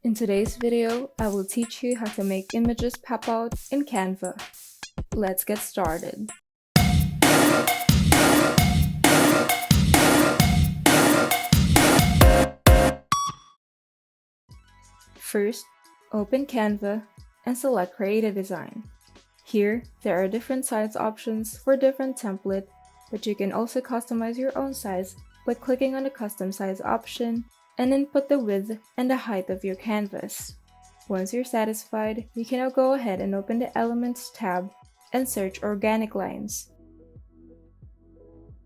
In today's video, I will teach you how to make images pop out in Canva. Let's get started. First, open Canva and select Create a Design. Here, there are different size options for different templates, but you can also customize your own size by clicking on the Custom Size option and input the width and the height of your canvas. Once you're satisfied, you can now go ahead and open the Elements tab and search Organic Lines.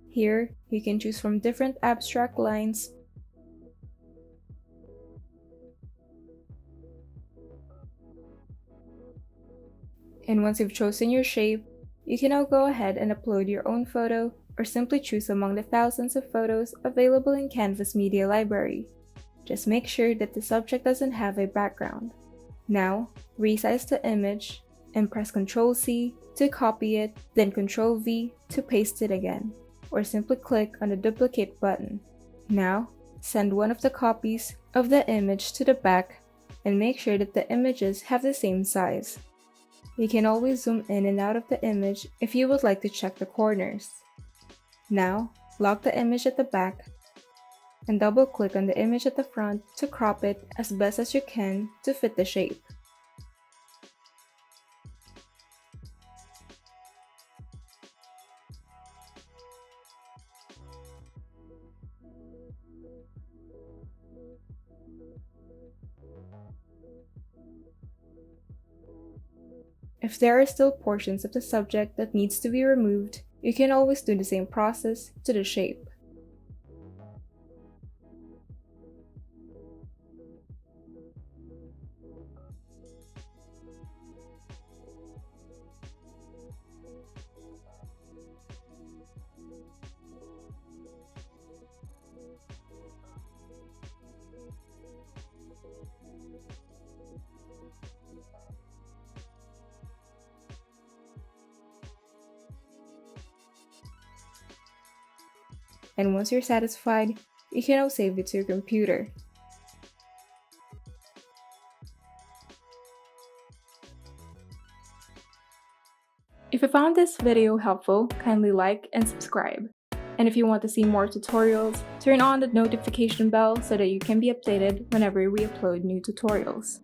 Here, you can choose from different abstract lines, and once you've chosen your shape, you can now go ahead and upload your own photo or simply choose among the thousands of photos available in Canva's media library. Just make sure that the subject doesn't have a background. Now, resize the image and press Ctrl+C to copy it, then Ctrl+V to paste it again, or simply click on the duplicate button. Now, send one of the copies of the image to the back and make sure that the images have the same size. You can always zoom in and out of the image if you would like to check the corners. Now, lock the image at the back and double-click on the image at the front to crop it as best as you can to fit the shape. If there are still portions of the subject that needs to be removed, you can always do the same process to the shape. And once you're satisfied, you can now save it to your computer. If you found this video helpful, kindly like and subscribe. And if you want to see more tutorials, turn on the notification bell so that you can be updated whenever we upload new tutorials.